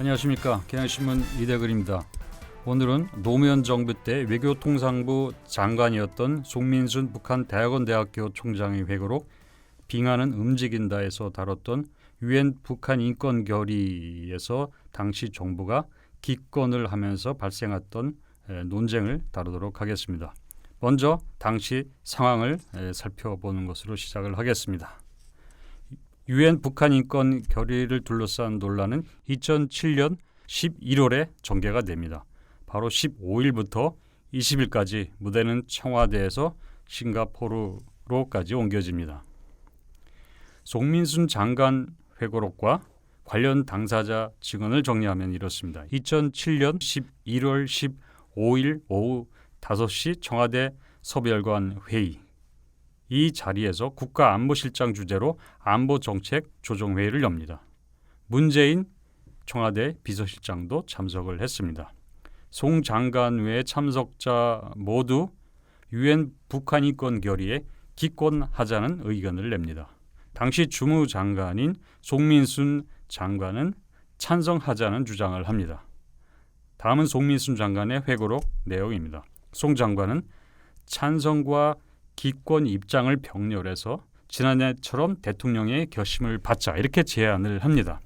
안녕하십니까. 경향신문 이대글입니다. 오늘은 노무현 정부 때 외교통상부 장관이었던 송민순 북한 대학원대학교 총장의 회고록 빙하는 움직인다에서 다뤘던 유엔 북한 인권 결의에서 당시 정부가 기권을 하면서 발생했던 논쟁을 다루도록 하겠습니다. 먼저 당시 상황을 살펴보는 것으로 시작을 하겠습니다. 유엔 북한 인권 결의를 둘러싼 논란은 2007년 11월에 전개가 됩니다. 바로 15일부터 20일까지 무대는 청와대에서 싱가포르로까지 옮겨집니다. 송민순 장관 회고록과 관련 당사자 증언을 정리하면 이렇습니다. 2007년 11월 15일 오후 5시 청와대 서별관 회의. 이 자리에서 국가안보실장 주재로 안보정책 조정회의를 엽니다. 문재인 청와대 비서실장도 참석을 했습니다. 송 장관 외 참석자 모두 유엔 북한 인권 결의에 기권하자는 의견을 냅니다. 당시 주무장관인 송민순 장관은 찬성하자는 주장을 합니다. 다음은 송민순 장관의 회고록 내용입니다. 송 장관은 찬성과 기권 입장을 병렬해서 지난해처럼 대통령의 결심을 받자 이렇게 제안을 합니다.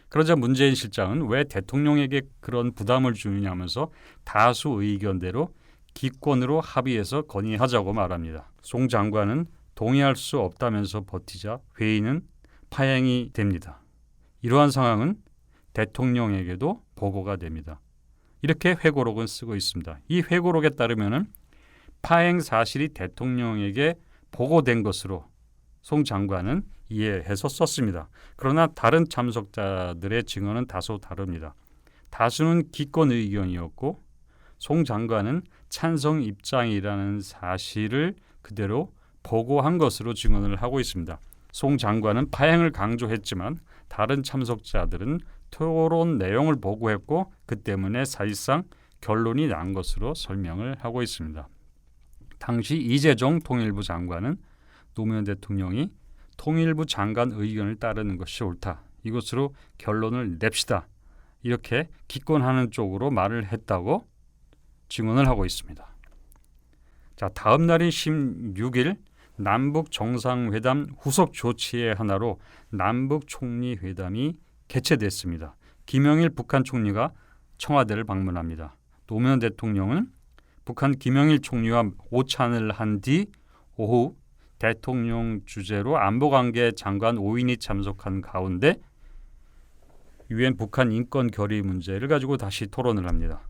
그러자 문재인 실장은 왜 대통령에게 그런 부담을 주느냐면서 다수 의견대로 기권으로 합의해서 건의하자고 말합니다. 송 장관은 동의할 수 없다면서 버티자 회의는 파행이 됩니다. 이러한 상황은 대통령에게도 보고가 됩니다. 이렇게 회고록은 쓰고 있습니다. 이 회고록에 따르면 파행 사실이 대통령에게 보고된 것으로 송 장관은 이해해서 썼습니다. 그러나 다른 참석자들의 증언은 다소 다릅니다. 다수는 기권 의견이었고 송 장관은 찬성 입장이라는 사실을 그대로 보고한 것으로 증언을 하고 있습니다. 송 장관은 파행을 강조했지만 다른 참석자들은 토론 내용을 보고했고 그 때문에 사실상 결론이 난 것으로 설명을 하고 있습니다. 당시 이재종 통일부 장관은 노무현 대통령이 통일부 장관 의견을 따르는 것이 옳다. 이것으로 결론을 냅시다. 이렇게 기권하는 쪽으로 말을 했다고 증언을 하고 있습니다. 자, 다음 날인 16일 남북 정상회담 후속 조치의 하나로 남북 총리 회담이 개최됐습니다. 김영일 북한 총리가 청와대를 방문합니다. 노무현 대통령은 북한 김영일 총리와 오찬을 한 뒤 오후 대통령 주재로 안보관계 장관 5인이 참석한 가운데 유엔 북한 인권 결의 문제를 가지고 다시 토론을 합니다.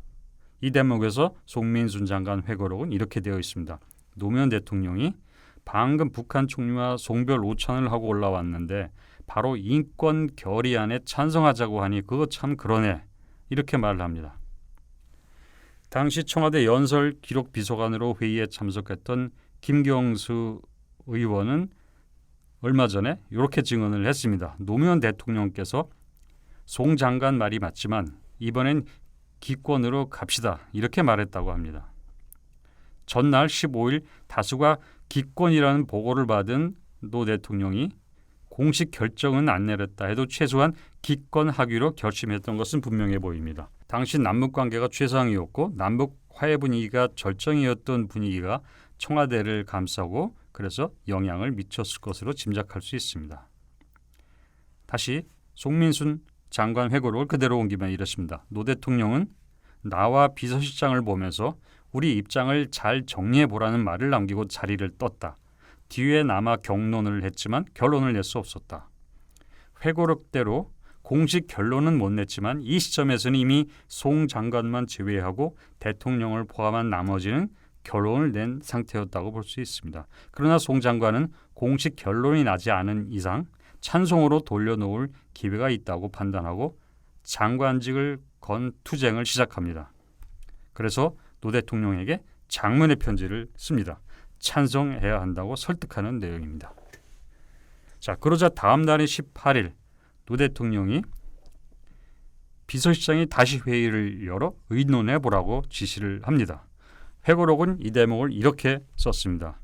이 대목에서 송민순 장관 회고록은 이렇게 되어 있습니다. 노무현 대통령이 방금 북한 총리와 송별 오찬을 하고 올라왔는데 바로 인권 결의안에 찬성하자고 하니 그거 참 그러네. 이렇게 말을 합니다. 당시 청와대 연설 기록 비서관으로 회의에 참석했던 김경수 의원은 얼마 전에 이렇게 증언을 했습니다. 노무현 대통령께서 송 장관 말이 맞지만 이번엔 기권으로 갑시다 이렇게 말했다고 합니다. 전날 15일 다수가 기권이라는 보고를 받은 노 대통령이 공식 결정은 안 내렸다 해도 최소한 기권하기로 결심했던 것은 분명해 보입니다. 당시 남북관계가 최상이었고 남북 화해 분위기가 절정이었던 분위기가 청와대를 감싸고 그래서 영향을 미쳤을 것으로 짐작할 수 있습니다. 다시 송민순 장관 회고록을 그대로 옮기면 이렇습니다. 노 대통령은 나와 비서실장을 보면서 우리 입장을 잘 정리해보라는 말을 남기고 자리를 떴다. 뒤에 남아 격론을 했지만 결론을 낼 수 없었다. 회고록대로 공식 결론은 못 냈지만 이 시점에서는 이미 송 장관만 제외하고 대통령을 포함한 나머지는 결론을 낸 상태였다고 볼 수 있습니다. 그러나 송 장관은 공식 결론이 나지 않은 이상 찬송으로 돌려놓을 기회가 있다고 판단하고 장관직을 건 투쟁을 시작합니다. 그래서 노 대통령에게 장문의 편지를 씁니다. 찬성해야 한다고 설득하는 내용입니다. 자, 그러자 다음 날인 18일 노 대통령이 비서실장이 다시 회의를 열어 의논해 보라고 지시를 합니다. 회고록은 이 대목을 이렇게 썼습니다.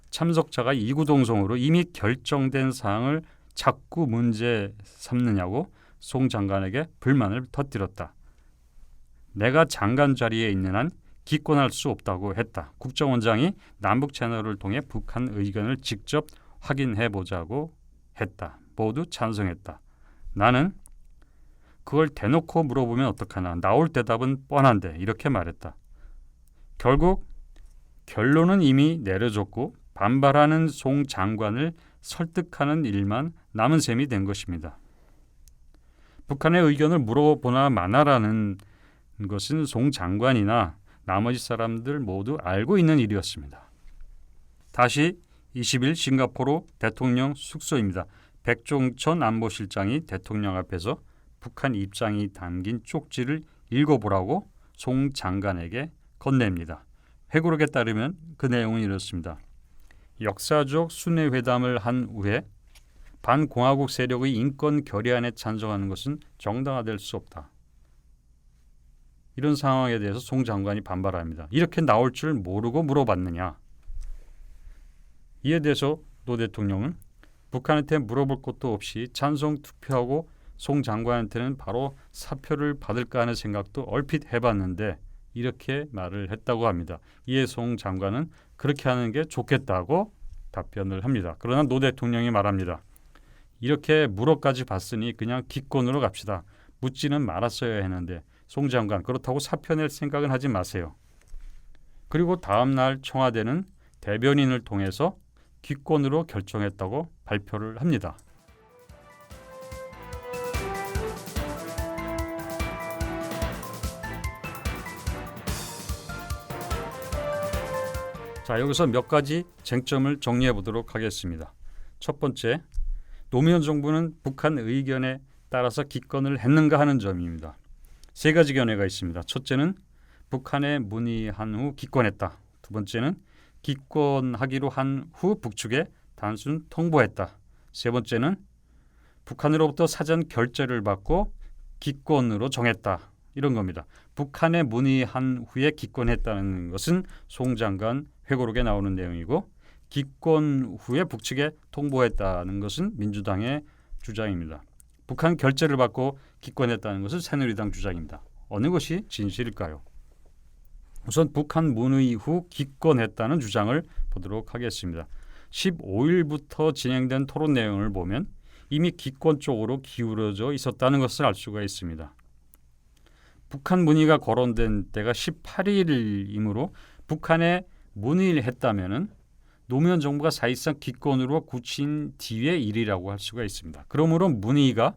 참석자가 이구동성으로 이미 결정된 사항을 자꾸 문제 삼느냐고 송 장관에게 불만을 터뜨렸다. 내가 장관 자리에 있는 한 기권할 수 없다고 했다. 국정원장이 남북 채널을 통해 북한 의견을 직접 확인해 보자고 했다. 모두 찬성했다. 나는 그걸 대놓고 물어보면 어떡하나. 나올 대답은 뻔한데 이렇게 말했다. 결국 결론은 이미 내려졌고 반발하는 송 장관을 설득하는 일만 남은 셈이 된 것입니다. 북한의 의견을 물어보나 마나라는 것은 송 장관이나 나머지 사람들 모두 알고 있는 일이었습니다. 다시 20일 싱가포르 대통령 숙소입니다. 백종천 안보실장이 대통령 앞에서 북한 입장이 담긴 쪽지를 읽어보라고 송 장관에게 건넵니다. 회고록에 따르면 그 내용은 이렇습니다. 역사적 순회회담을 한 후에 반공화국 세력의 인권 결의안에 찬성하는 것은 정당화될 수 없다. 이런 상황에 대해서 송 장관이 반발합니다. 이렇게 나올 줄 모르고 물어봤느냐. 이에 대해서 노 대통령은 북한한테 물어볼 것도 없이 찬성 투표하고 송 장관한테는 바로 사표를 받을까 하는 생각도 얼핏 해봤는데 이렇게 말을 했다고 합니다. 이에 송 장관은 그렇게 하는 게 좋겠다고 답변을 합니다. 그러나 노 대통령이 말합니다. 이렇게 물어까지 봤으니 그냥 기권으로 갑시다. 묻지는 말았어야 했는데 송 장관 그렇다고 사표 낼 생각은 하지 마세요. 그리고 다음 날 청와대는 대변인을 통해서 기권으로 결정했다고 발표를 합니다. 자, 여기서 몇 가지 쟁점을 정리해 보도록 하겠습니다. 첫 번째, 노무현 정부는 북한 의견에 따라서 기권을 했는가 하는 점입니다. 세 가지 견해가 있습니다. 첫째는 북한에 문의한 후 기권했다. 두 번째는 기권하기로 한 후 북측에 단순 통보했다. 세 번째는 북한으로부터 사전 결재를 받고 기권으로 정했다. 이런 겁니다. 북한에 문의한 후에 기권했다는 것은 송 장관 회고록에 나오는 내용이고 기권 후에 북측에 통보했다는 것은 민주당의 주장입니다. 북한 결재를 받고 기권했다는 것은 새누리당 주장입니다. 어느 것이 진실일까요? 우선 북한 문의 후 기권했다는 주장을 보도록 하겠습니다. 15일부터 진행된 토론 내용을 보면 이미 기권 쪽으로 기울어져 있었다는 것을 알 수가 있습니다. 북한 문의가 거론된 때가 18일이므로 북한에 문의를 했다면은 노무현 정부가 사실상 기권으로 굳힌 뒤의 일이라고 할 수가 있습니다. 그러므로 문의가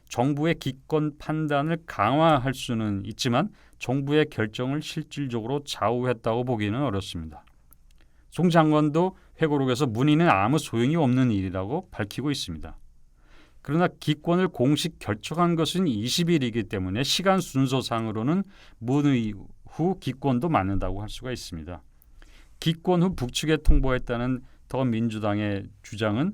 정부의 기권 판단을 강화할 수는 있지만 정부의 결정을 실질적으로 좌우했다고 보기는 어렵습니다. 송 장관도 회고록에서 문의는 아무 소용이 없는 일이라고 밝히고 있습니다. 그러나 기권을 공식 결정한 것은 20일이기 때문에 시간 순서상으로는 문의 후 기권도 맞는다고 할 수가 있습니다. 기권 후 북측에 통보했다는 더민주당의 주장은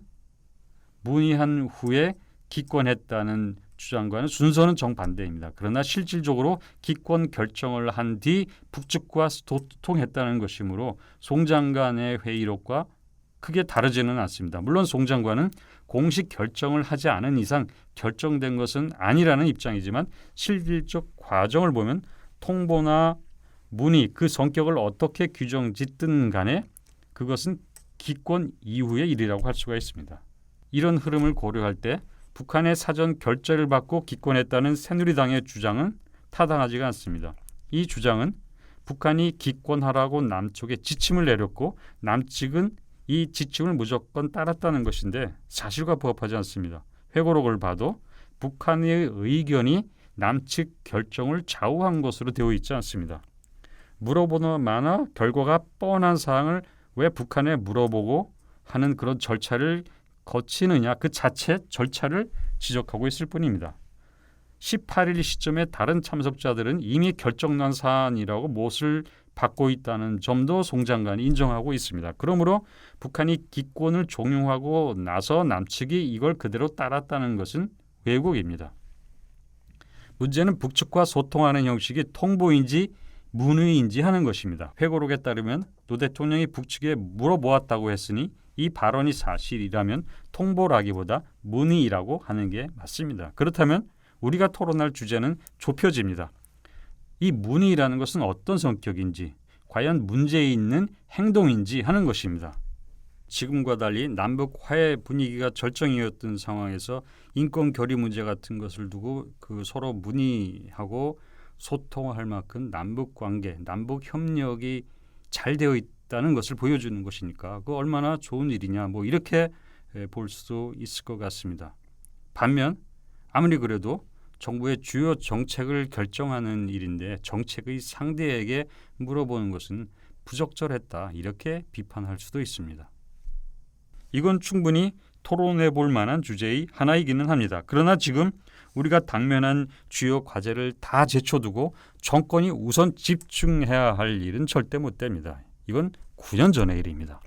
문의한 후에 기권했다는 주장과는 순서는 정반대입니다. 그러나 실질적으로 기권 결정을 한 뒤 북측과 소통했다는 것이므로 송 장관의 회의록과 크게 다르지는 않습니다. 물론 송 장관은 공식 결정을 하지 않은 이상 결정된 것은 아니라는 입장이지만 실질적 과정을 보면 통보나 문의 그 성격을 어떻게 규정짓든 간에 그것은 기권 이후의 일이라고 할 수가 있습니다. 이런 흐름을 고려할 때 북한의 사전 결재를 받고 기권했다는 새누리당의 주장은 타당하지가 않습니다. 이 주장은 북한이 기권하라고 남측에 지침을 내렸고 남측은 이 지침을 무조건 따랐다는 것인데 사실과 부합하지 않습니다. 회고록을 봐도 북한의 의견이 남측 결정을 좌우한 것으로 되어 있지 않습니다. 물어보나마나 결과가 뻔한 사항을 왜 북한에 물어보고 하는 그런 절차를 거치느냐 그 자체 절차를 지적하고 있을 뿐입니다. 18일 시점에 다른 참석자들은 이미 결정난 사안이라고 못을 받고 있다는 점도 송 장관이 인정하고 있습니다. 그러므로 북한이 기권을 종용하고 나서 남측이 이걸 그대로 따랐다는 것은 왜곡입니다. 문제는 북측과 소통하는 형식이 통보인지 문의인지 하는 것입니다. 회고록에 따르면 노 대통령이 북측에 물어보았다고 했으니 이 발언이 사실이라면 통보라기보다 문의라고 하는 게 맞습니다. 그렇다면 우리가 토론할 주제는 좁혀집니다. 이 문의라는 것은 어떤 성격인지, 과연 문제 있는 행동인지 하는 것입니다. 지금과 달리 남북 화해 분위기가 절정이었던 상황에서 인권 결의 문제 같은 것을 두고 서로 문의하고 소통할 만큼 남북 관계, 남북 협력이 잘 되어 있다는 것을 보여주는 것이니까 그 얼마나 좋은 일이냐 이렇게 볼 수도 있을 것 같습니다. 반면 아무리 그래도 정부의 주요 정책을 결정하는 일인데 정책의 상대에게 물어보는 것은 부적절했다 이렇게 비판할 수도 있습니다. 이건 충분히 토론해 볼 만한 주제의 하나이기는 합니다. 그러나 지금 우리가 당면한 주요 과제를 다 제쳐두고 정권이 우선 집중해야 할 일은 절대 못 됩니다. 이건 9년 전의 일입니다.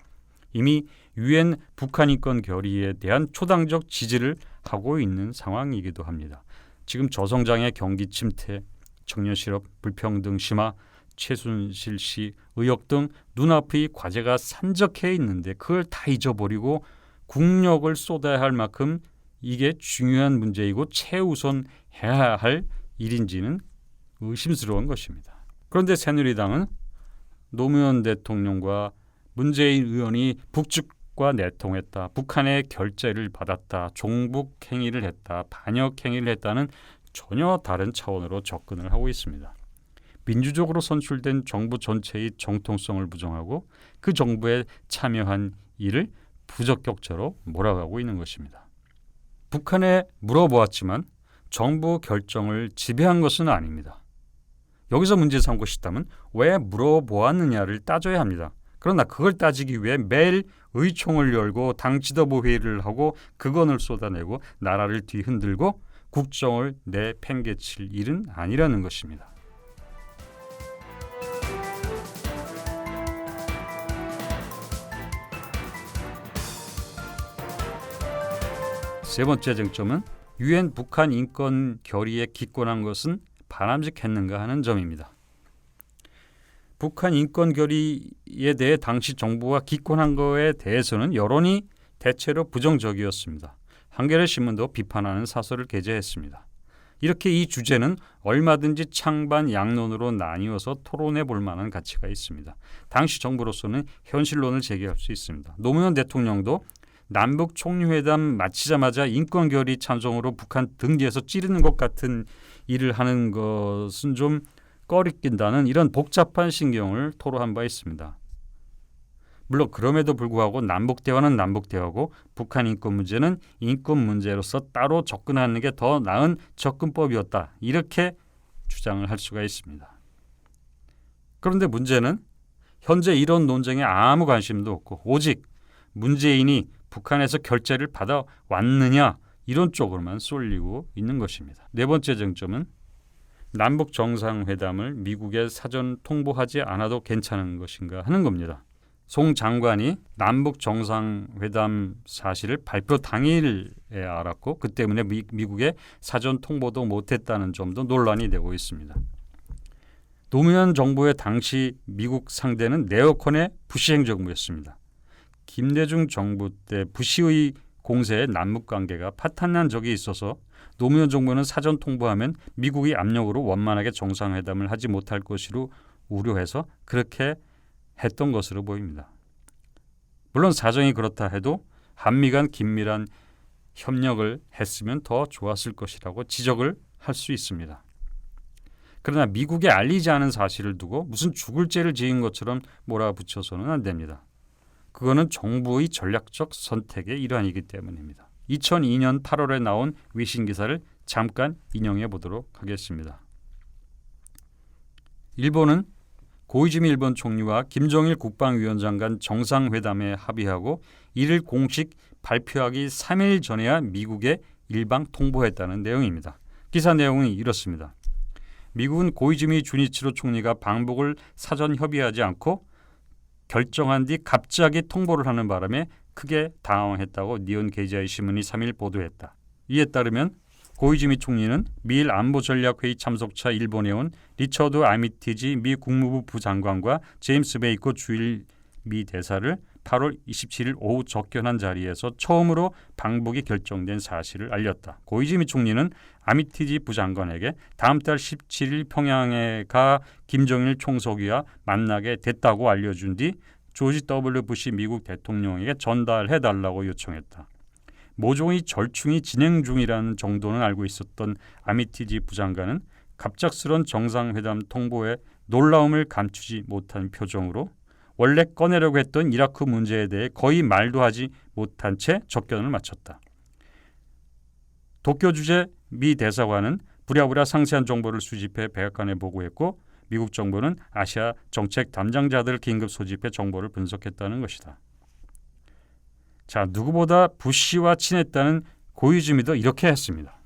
이미 유엔 북한 인권 결의에 대한 초당적 지지를 하고 있는 상황이기도 합니다. 지금 저성장의 경기 침체, 청년 실업, 불평등 심화, 최순실 씨 의혹 등 눈앞의 과제가 산적해 있는데 그걸 다 잊어버리고 국력을 쏟아야 할 만큼 이게 중요한 문제이고 최우선 해야 할 일인지는 의심스러운 것입니다. 그런데 새누리당은 노무현 대통령과 문재인 의원이 북측과 내통했다, 북한의 결재를 받았다, 종북 행위를 했다, 반역 행위를 했다는 전혀 다른 차원으로 접근을 하고 있습니다. 민주적으로 선출된 정부 전체의 정통성을 부정하고 그 정부에 참여한 일을 부적격자로 몰아가고 있는 것입니다. 북한에 물어보았지만 정부 결정을 지배한 것은 아닙니다. 여기서 문제 삼은 것이 있다면 왜 물어보았느냐를 따져야 합니다. 그러나 그걸 따지기 위해 매일 의총을 열고 당 지도부 회의를 하고 극언을 쏟아내고 나라를 뒤흔들고 국정을 내팽개칠 일은 아니라는 것입니다. 세 번째 쟁점은 유엔 북한 인권 결의에 기권한 것은 바람직했는가 하는 점입니다. 북한 인권 결의에 대해 당시 정부가 기권한 것에 대해서는 여론이 대체로 부정적이었습니다. 한겨레 신문도 비판하는 사설을 게재했습니다. 이렇게 이 주제는 얼마든지 창반 양론으로 나뉘어서 토론해 볼 만한 가치가 있습니다. 당시 정부로서는 현실론을 제기할 수 있습니다. 노무현 대통령도 남북 총리회담 마치자마자 인권 결의 찬성으로 북한 등지에서 찌르는 것 같은 일을 하는 것은 좀 꺼리낀다는 이런 복잡한 신경을 토로한 바 있습니다. 물론 그럼에도 불구하고 남북 대화는 남북 대화고 북한 인권 문제는 인권 문제로서 따로 접근하는 게 더 나은 접근법이었다. 이렇게 주장을 할 수가 있습니다. 그런데 문제는 현재 이런 논쟁에 아무 관심도 없고 오직 문재인이 북한에서 결재를 받아왔느냐 이런 쪽으로만 쏠리고 있는 것입니다. 네 번째 쟁점은 남북 정상회담을 미국에 사전 통보하지 않아도 괜찮은 것인가 하는 겁니다. 송 장관이 남북 정상회담 사실을 발표 당일에 알았고 그 때문에 미국에 사전 통보도 못했다는 점도 논란이 되고 있습니다. 노무현 정부의 당시 미국 상대는 네오콘의 부시 행정부였습니다. 김대중 정부 때 부시의 공세에 남북관계가 파탄난 적이 있어서 노무현 정부는 사전 통보하면 미국이 압력으로 원만하게 정상회담을 하지 못할 것으로 우려해서 그렇게 했던 것으로 보입니다. 물론 사정이 그렇다 해도 한미 간 긴밀한 협력을 했으면 더 좋았을 것이라고 지적을 할 수 있습니다. 그러나 미국에 알리지 않은 사실을 두고 무슨 죽을 죄를 지은 것처럼 몰아붙여서는 안 됩니다. 그거는 정부의 전략적 선택의 일환이기 때문입니다. 2002년 8월에 나온 외신 기사를 잠깐 인용해 보도록 하겠습니다. 일본은 고이즈미 일본 총리와 김정일 국방위원장 간 정상회담에 합의하고 이를 공식 발표하기 3일 전에야 미국에 일방 통보했다는 내용입니다. 기사 내용이 이렇습니다. 미국은 고이즈미 주니치로 총리가 방북을 사전 협의하지 않고 결정한 뒤 갑자기 통보를 하는 바람에 크게 당황했다고 니혼 게이지아이 신문이 3일 보도했다. 이에 따르면 고이즈미 총리는 미일 안보전략회의 참석차 일본에 온 리처드 아미티지 미 국무부 부장관과 제임스 베이커 주일 미 대사를 8월 27일 오후 접견한 자리에서 처음으로 방북이 결정된 사실을 알렸다. 고이즈미 총리는 아미티지 부장관에게 다음 달 17일 평양에 가 김정일 총석위와 만나게 됐다고 알려준 뒤 조지 W. 부시 미국 대통령에게 전달해달라고 요청했다. 모종의 절충이 진행 중이라는 정도는 알고 있었던 아미티지 부장관은 갑작스런 정상회담 통보에 놀라움을 감추지 못한 표정으로 원래 꺼내려고 했던 이라크 문제에 대해 거의 말도 하지 못한 채 접견을 마쳤다. 도쿄 주재 미 대사관은 부랴부랴 상세한 정보를 수집해 백악관에 보고했고 미국 정부는 아시아 정책 담당자들을 긴급 소집해 정보를 분석했다는 것이다. 자, 누구보다 부시와 친했다는 고이즈미도 이렇게 했습니다.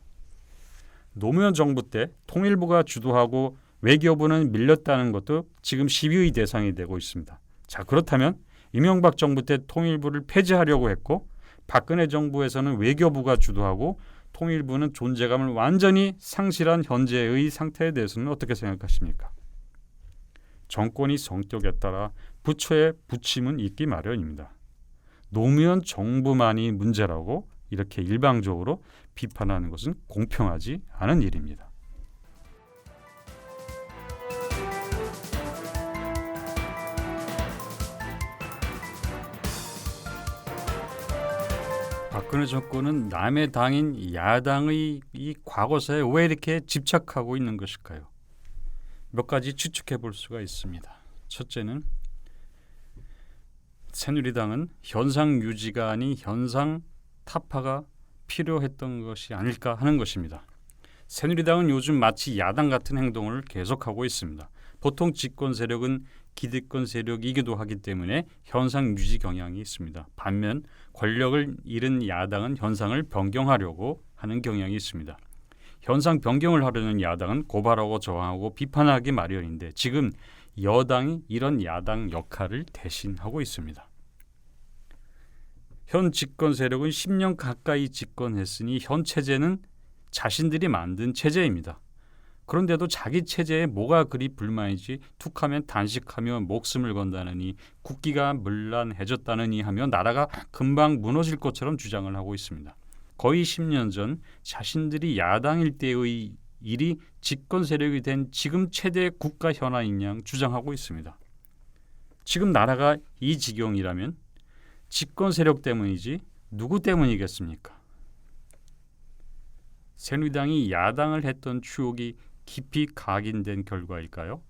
노무현 정부 때 통일부가 주도하고 외교부는 밀렸다는 것도 지금 시비의 대상이 되고 있습니다. 자, 그렇다면 이명박 정부 때 통일부를 폐지하려고 했고 박근혜 정부에서는 외교부가 주도하고 통일부는 존재감을 완전히 상실한 현재의 상태에 대해서는 어떻게 생각하십니까? 정권이 성격에 따라 부처의 부침은 있기 마련입니다. 노무현 정부만이 문제라고 이렇게 일방적으로 비판하는 것은 공평하지 않은 일입니다. 박근혜 정권은 남의 당인 야당의 이 과거사에 왜 이렇게 집착하고 있는 것일까요? 몇 가지 추측해 볼 수가 있습니다. 첫째는 새누리당은 현상 유지가 아닌 현상 타파가 필요했던 것이 아닐까 하는 것입니다. 새누리당은 요즘 마치 야당 같은 행동을 계속하고 있습니다. 보통 집권 세력은 기득권 세력이기도 하기 때문에 현상 유지 경향이 있습니다. 반면 권력을 잃은 야당은 현상을 변경하려고 하는 경향이 있습니다. 현상 변경을 하려는 야당은 고발하고 저항하고 비판하기 마련인데 지금 여당이 이런 야당 역할을 대신하고 있습니다. 현 집권 세력은 10년 가까이 집권했으니 현 체제는 자신들이 만든 체제입니다. 그런데도 자기 체제에 뭐가 그리 불만이지 툭하면 단식하며 목숨을 건다느니 국기가 문란해졌다느니 하며 나라가 금방 무너질 것처럼 주장을 하고 있습니다. 거의 10년 전 자신들이 야당일 때의 일이 집권 세력이 된 지금 최대 국가 현안인 양 주장하고 있습니다. 지금 나라가 이 지경이라면 집권 세력 때문이지 누구 때문이겠습니까? 새누리당이 야당을 했던 추억이 깊이 각인된 결과일까요?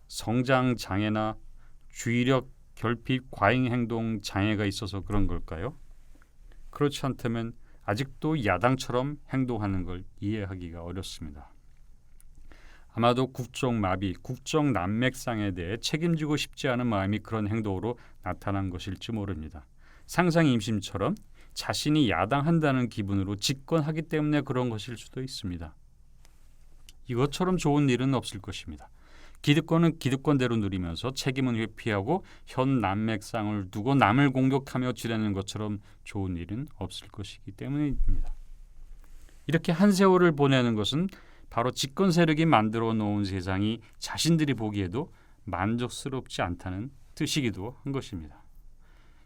성장 장애나 주의력 결핍 과잉 행동 장애가 있어서 그런 걸까요? 그렇지 않다면 아직도 야당처럼 행동하는 걸 이해하기가 어렵습니다. 아마도 국정마비, 국정난맥상에 대해 책임지고 싶지 않은 마음이 그런 행동으로 나타난 것일지 모릅니다. 상상임심처럼 자신이 야당한다는 기분으로 집권하기 때문에 그런 것일 수도 있습니다. 이것처럼 좋은 일은 없을 것입니다. 기득권은 기득권대로 누리면서 책임은 회피하고 현 난맥상을 두고 남을 공격하며 지내는 것처럼 좋은 일은 없을 것이기 때문입니다. 이렇게 한 세월을 보내는 것은 바로 집권 세력이 만들어 놓은 세상이 자신들이 보기에도 만족스럽지 않다는 뜻이기도 한 것입니다.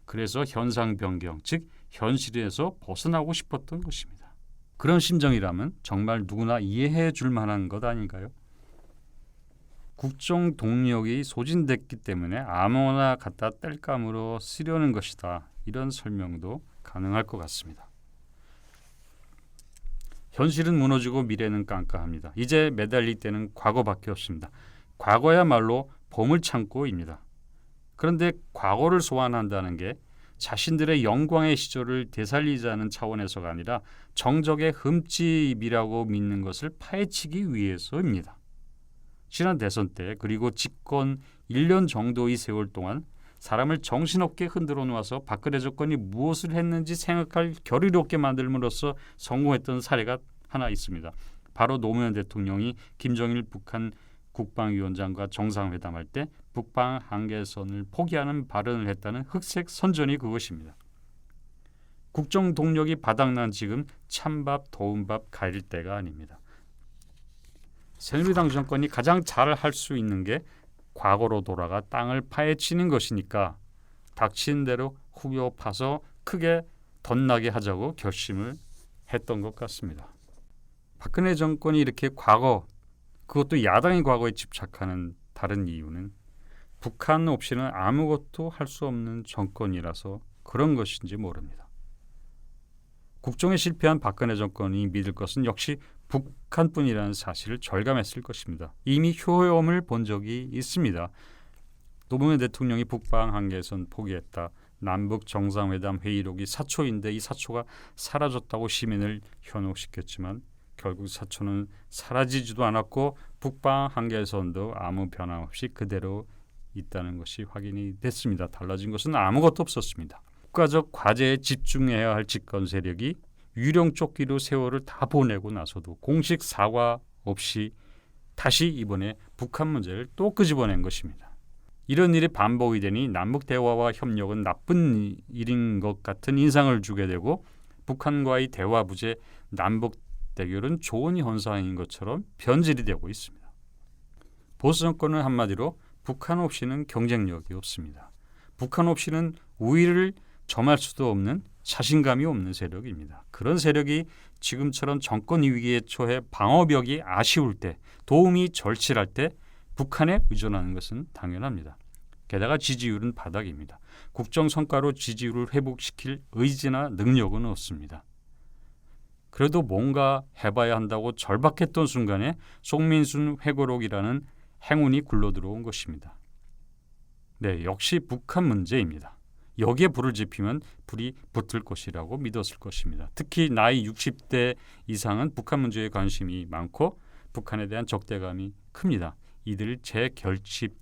그래서 현상 변경, 즉 현실에서 벗어나고 싶었던 것입니다. 그런 심정이라면 정말 누구나 이해해 줄 만한 것 아닌가요? 국정 동력이 소진됐기 때문에 아무나 갖다 뗄감으로 쓰려는 것이다. 이런 설명도 가능할 것 같습니다. 현실은 무너지고 미래는 깜깜합니다. 이제 매달릴 때는 과거밖에 없습니다. 과거야말로 보물창고입니다. 그런데 과거를 소환한다는 게 자신들의 영광의 시절을 되살리자는 차원에서가 아니라 정적의 흠집이라고 믿는 것을 파헤치기 위해서입니다. 지난 대선 때 그리고 집권 1년 정도의 세월 동안 사람을 정신없게 흔들어 놓아서 박근혜 정권이 무엇을 했는지 생각할 겨를이 없게 만들므로써 성공했던 사례가 하나 있습니다. 바로 노무현 대통령이 김정일 북한 국방위원장과 정상회담할 때 북방 한계선을 포기하는 발언을 했다는 흑색 선전이 그것입니다. 국정 동력이 바닥난 지금 찬밥 더운 밥 가릴 때가 아닙니다. 새누리당 정권이 가장 잘 할 수 있는 게 과거로 돌아가 땅을 파헤치는 것이니까 닥친 대로 후벼 파서 크게 덧나게 하자고 결심을 했던 것 같습니다. 박근혜 정권이 이렇게 과거, 그것도 야당의 과거에 집착하는 다른 이유는 북한 없이는 아무것도 할 수 없는 정권이라서 그런 것인지 모릅니다. 국정에 실패한 박근혜 정권이 믿을 것은 역시 북한뿐이라는 사실을 절감했을 것입니다. 이미 효험을 본 적이 있습니다. 노무현 대통령이 북방 한계선 포기했다. 남북 정상회담 회의록이 사초인데 이 사초가 사라졌다고 시민을 현혹시켰지만 결국 사초는 사라지지도 않았고 북방 한계선도 아무 변화 없이 그대로 있다는 것이 확인이 됐습니다. 달라진 것은 아무것도 없었습니다. 국가적 과제에 집중해야 할 집권 세력이 유령 쫓기로 세월을 다 보내고 나서도 공식 사과 없이 다시 이번에 북한 문제를 또 끄집어낸 것입니다. 이런 일이 반복이 되니 남북 대화와 협력은 나쁜 일인 것 같은 인상을 주게 되고 북한과의 대화 부재 남북 대결은 좋은 현상인 것처럼 변질이 되고 있습니다. 보수 정권은 한마디로 북한 없이는 경쟁력이 없습니다. 북한 없이는 우위를 점할 수도 없는 자신감이 없는 세력입니다. 그런 세력이 지금처럼 정권 위기에 처해 방어벽이 아쉬울 때, 도움이 절실할 때 북한에 의존하는 것은 당연합니다. 게다가 지지율은 바닥입니다. 국정 성과로 지지율을 회복시킬 의지나 능력은 없습니다. 그래도 뭔가 해봐야 한다고 절박했던 순간에 송민순 회고록이라는 행운이 굴러들어온 것입니다. 네, 역시 북한 문제입니다. 여기에 불을 지피면 불이 붙을 것이라고 믿었을 것입니다. 특히 나이 60대 이상은 북한 문제에 관심이 많고 북한에 대한 적대감이 큽니다. 이들을 재결집시켜야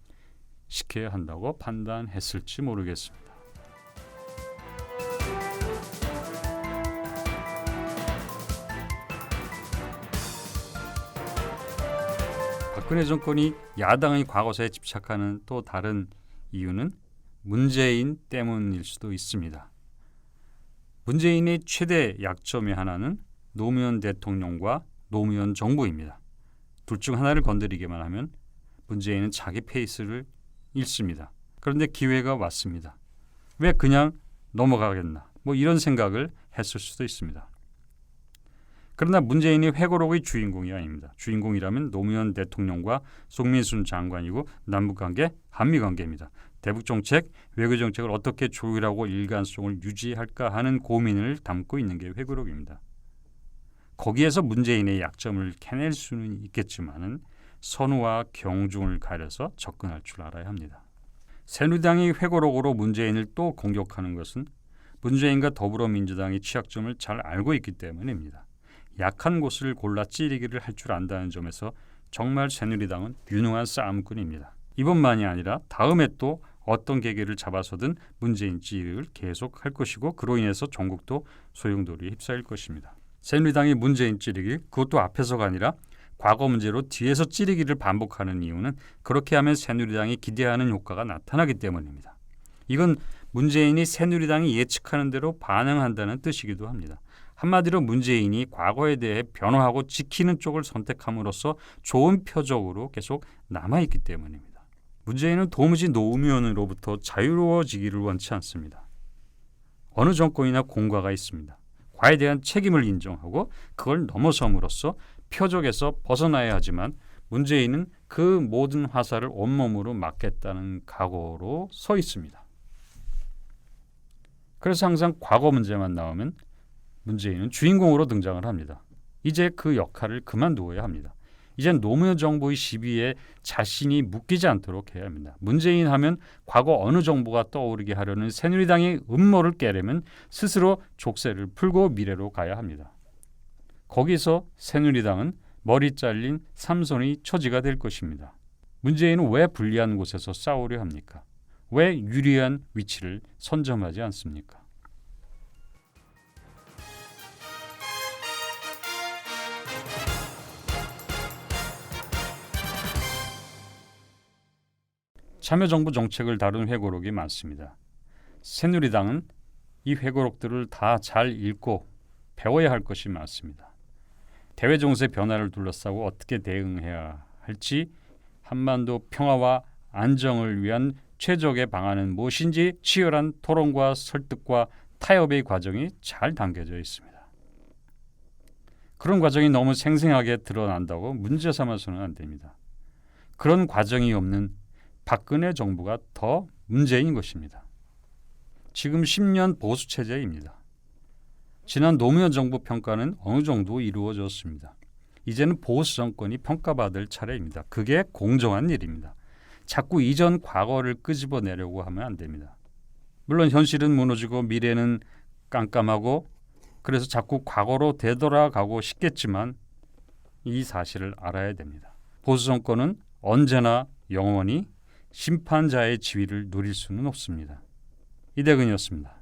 한다고 판단했을지 모르겠습니다. 박근혜 정권이 야당의 과거사에 집착하는 또 다른 이유는 문재인 때문일 수도 있습니다. 문재인의 최대 약점의 하나는 노무현 대통령과 노무현 정부입니다. 둘 중 하나를 건드리기만 하면 문재인은 자기 페이스를 잃습니다. 그런데 기회가 왔습니다. 왜 그냥 넘어가겠나? 이런 생각을 했을 수도 있습니다. 그러나 문재인이 회고록의 주인공이 아닙니다. 주인공이라면 노무현 대통령과 송민순 장관이고 남북관계, 한미관계입니다. 대북정책, 외교정책을 어떻게 조율하고 일관성을 유지할까 하는 고민을 담고 있는 게 회고록입니다. 거기에서 문재인의 약점을 캐낼 수는 있겠지만 선우와 경중을 가려서 접근할 줄 알아야 합니다. 새누리당이 회고록으로 문재인을 또 공격하는 것은 문재인과 더불어민주당의 취약점을 잘 알고 있기 때문입니다. 약한 곳을 골라 찌르기를 할 줄 안다는 점에서 정말 새누리당은 유능한 싸움꾼입니다. 이번만이 아니라 다음에 또 어떤 계기를 잡아서든 문재인 찌르기를 계속할 것이고 그로 인해서 전국도 소용돌이에 휩싸일 것입니다. 새누리당이 문재인 찌르기, 그것도 앞에서가 아니라 과거 문제로 뒤에서 찌르기를 반복하는 이유는 그렇게 하면 새누리당이 기대하는 효과가 나타나기 때문입니다. 이건 문재인이 새누리당이 예측하는 대로 반응한다는 뜻이기도 합니다. 한마디로 문재인이 과거에 대해 변호하고 지키는 쪽을 선택함으로써 좋은 표적으로 계속 남아있기 때문입니다. 문재인은 도무지 노무현으로부터 자유로워지기를 원치 않습니다. 어느 정권이나 공과가 있습니다. 과에 대한 책임을 인정하고 그걸 넘어섬으로써 표적에서 벗어나야 하지만 문재인은 그 모든 화살을 온몸으로 맞겠다는 각오로 서 있습니다. 그래서 항상 과거 문제만 나오면 문재인은 주인공으로 등장을 합니다. 이제 그 역할을 그만두어야 합니다. 이젠 노무현 정부의 시비에 자신이 묶이지 않도록 해야 합니다. 문재인 하면 과거 어느 정부가 떠오르게 하려는 새누리당의 음모를 깨려면 스스로 족쇄를 풀고 미래로 가야 합니다. 거기서 새누리당은 머리 잘린 삼손의 처지가 될 것입니다. 문재인은 왜 불리한 곳에서 싸우려 합니까? 왜 유리한 위치를 선점하지 않습니까? 참여정부 정책을 다룬 회고록이 많습니다. 새누리당은 이 회고록들을 다 잘 읽고 배워야 할 것이 많습니다. 대외 정세 변화를 둘러싸고 어떻게 대응해야 할지, 한반도 평화와 안정을 위한 최적의 방안은 무엇인지 치열한 토론과 설득과 타협의 과정이 잘 담겨져 있습니다. 그런 과정이 너무 생생하게 드러난다고 문제 삼아서는 안 됩니다. 그런 과정이 없는 박근혜 정부가 더 문제인 것입니다. 지금 10년 보수 체제입니다. 지난 노무현 정부 평가는 어느 정도 이루어졌습니다. 이제는 보수 정권이 평가받을 차례입니다. 그게 공정한 일입니다. 자꾸 이전 과거를 끄집어내려고 하면 안 됩니다. 물론 현실은 무너지고 미래는 깜깜하고 그래서 자꾸 과거로 되돌아가고 싶겠지만 이 사실을 알아야 됩니다. 보수 정권은 언제나 영원히 심판자의 지위를 누릴 수는 없습니다. 이대근이었습니다.